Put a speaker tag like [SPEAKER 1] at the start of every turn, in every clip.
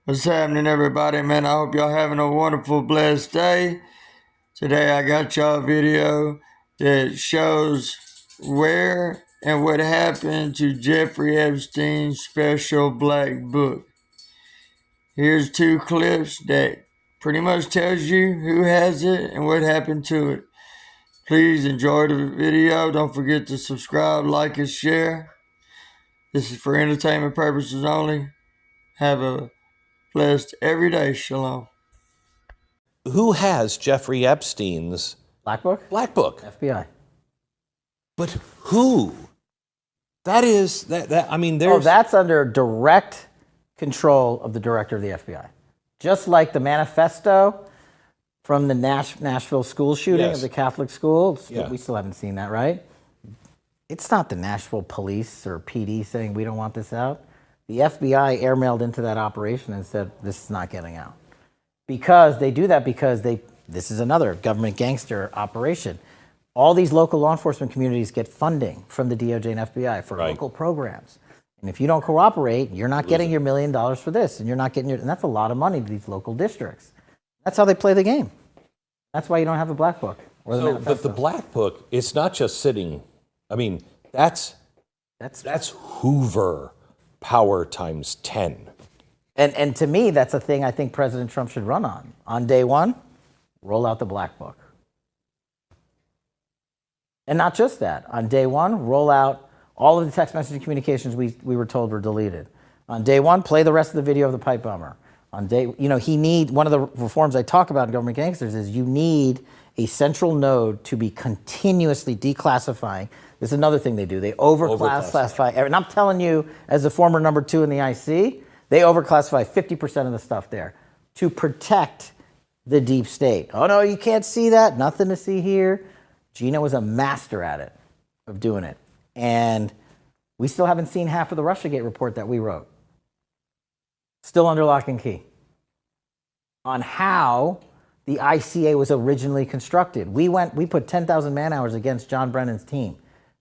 [SPEAKER 1] What's happening, everybody? Man, I hope y'all having a wonderful, blessed day. Today I got y'all a video that shows where and what happened to Jeffrey Epstein's special black book. Here's two clips that pretty much tells you who has it and what happened to it. Please enjoy the video. Don't forget to subscribe, like, and share. This is for entertainment purposes only. Have a blessed everyday. Shalom.
[SPEAKER 2] Who has Jeffrey Epstein's
[SPEAKER 3] Black Book?
[SPEAKER 2] Black Book?
[SPEAKER 3] FBI.
[SPEAKER 2] But who? That is I mean, there's.
[SPEAKER 3] Oh, that's under direct control of the director of the FBI. Just like the manifesto from the Nashville school shooting
[SPEAKER 2] Yes.
[SPEAKER 3] of the Catholic school.
[SPEAKER 2] Yeah.
[SPEAKER 3] We still haven't seen that, right? It's not the Nashville police or PD saying we don't want this out. The FBI airmailed into that operation and said this is not getting out. Because they do that because this is another government gangster operation. All these local law enforcement communities get funding from the DOJ and FBI for local programs. And if you don't cooperate, you're not getting your $1 million for this, and you're not getting and that's a lot of money to these local districts. That's how they play the game. That's why you don't have a Black Book or the manifesto.
[SPEAKER 2] But the Black Book, it's not just sitting. I mean, that's Hoover power times 10.
[SPEAKER 3] And to me, that's a thing I think President Trump should run on. On day one, roll out the Black Book. And not just that. On day one, roll out all of the text messaging communications we were told were deleted. On day one, play the rest of the video of the pipe bomber. On day, one of the reforms I talk about in government gangsters is you need a central node to be continuously declassifying. This is another thing they do. They overclassify. And I'm telling you, as a former number 2 in the IC, they overclassify 50% of the stuff there to protect the deep state. Oh no, you can't see that. Nothing to see here. Gina was a master at it, of doing it. And we still haven't seen half of the Russiagate report that we wrote. Still under lock and key. On how the ICA was originally constructed. We put 10,000 man hours against John Brennan's team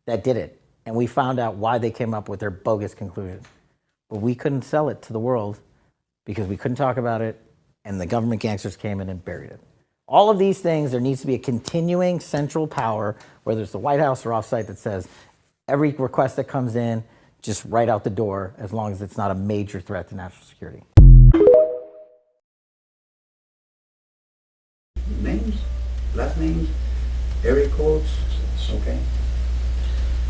[SPEAKER 3] that did it. And we found out why they came up with their bogus conclusion. But we couldn't sell it to the world because we couldn't talk about it, and the government gangsters came in and buried it. All of these things, there needs to be a continuing central power, whether it's the White House or offsite, that says every request that comes in, just right out the door, as long as it's not a major threat to national security.
[SPEAKER 4] Names, last names, area codes, okay.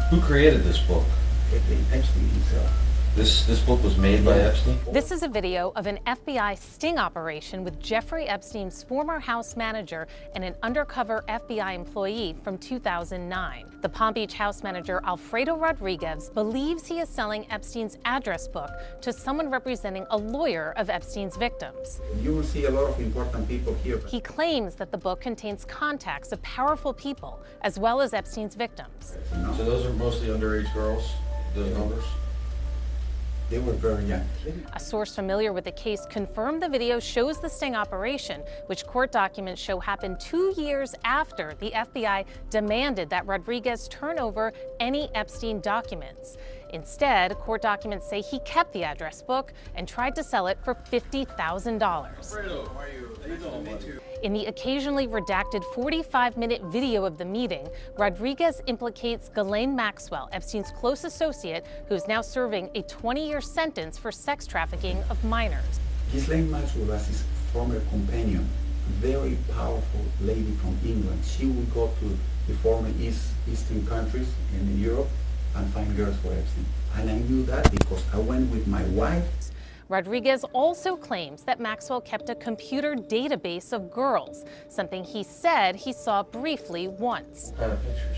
[SPEAKER 5] Who created this book?
[SPEAKER 4] Epstein himself.
[SPEAKER 5] This book was made by Epstein?
[SPEAKER 6] This is a video of an FBI sting operation with Jeffrey Epstein's former house manager and an undercover FBI employee from 2009. The Palm Beach house manager, Alfredo Rodriguez, believes he is selling Epstein's address book to someone representing a lawyer of Epstein's victims.
[SPEAKER 4] You will see a lot of important people here.
[SPEAKER 6] He claims that the book contains contacts of powerful people, as well as Epstein's victims.
[SPEAKER 5] So those are mostly underage girls, those numbers?
[SPEAKER 4] They were very young.
[SPEAKER 6] A source familiar with the case confirmed the video shows the sting operation, which court documents show happened 2 years after the FBI demanded that Rodriguez turn over any Epstein documents. Instead, court documents say he kept the address book and tried to sell it for $50,000. In the occasionally redacted 45-minute video of the meeting, Rodriguez implicates Ghislaine Maxwell, Epstein's close associate, who is now serving a 20-year sentence for sex trafficking of minors.
[SPEAKER 4] Ghislaine Maxwell was his former companion, a very powerful lady from England. She would go to the former Eastern countries in Europe and find girls for Epstein. And I knew that because I went with my wife.
[SPEAKER 6] Rodriguez also claims that Maxwell kept a computer database of girls, something he said he saw briefly once.
[SPEAKER 5] What kind of pictures?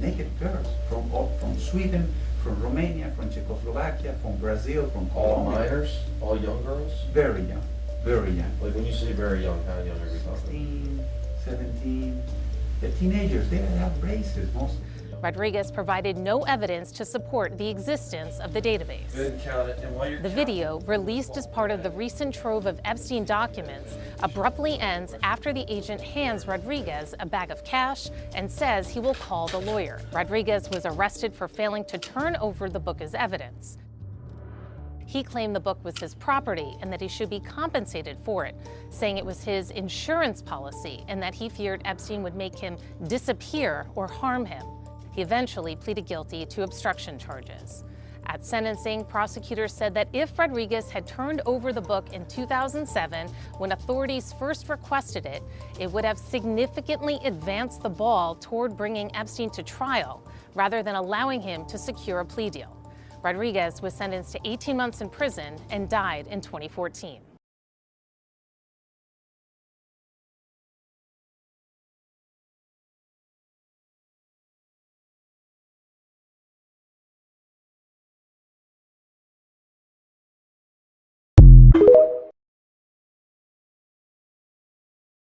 [SPEAKER 4] Naked girls from Sweden, from Romania, from Czechoslovakia, from Brazil, from
[SPEAKER 5] All
[SPEAKER 4] Colombia.
[SPEAKER 5] minors? All young girls?
[SPEAKER 4] Very young, very young.
[SPEAKER 5] Like when you say very young, how young are we talking?
[SPEAKER 4] 16, 17, the teenagers, they have braces mostly.
[SPEAKER 6] Rodriguez provided no evidence to support the existence of the database.
[SPEAKER 5] Good, count it. And while you're
[SPEAKER 6] The video, released as part of the recent trove of Epstein documents, abruptly ends after the agent hands Rodriguez a bag of cash and says he will call the lawyer. Rodriguez was arrested for failing to turn over the book as evidence. He claimed the book was his property and that he should be compensated for it, saying it was his insurance policy and that he feared Epstein would make him disappear or harm him. He eventually pleaded guilty to obstruction charges. At sentencing, prosecutors said that if Rodriguez had turned over the book in 2007, when authorities first requested it, it would have significantly advanced the ball toward bringing Epstein to trial, rather than allowing him to secure a plea deal. Rodriguez was sentenced to 18 months in prison and died in 2014.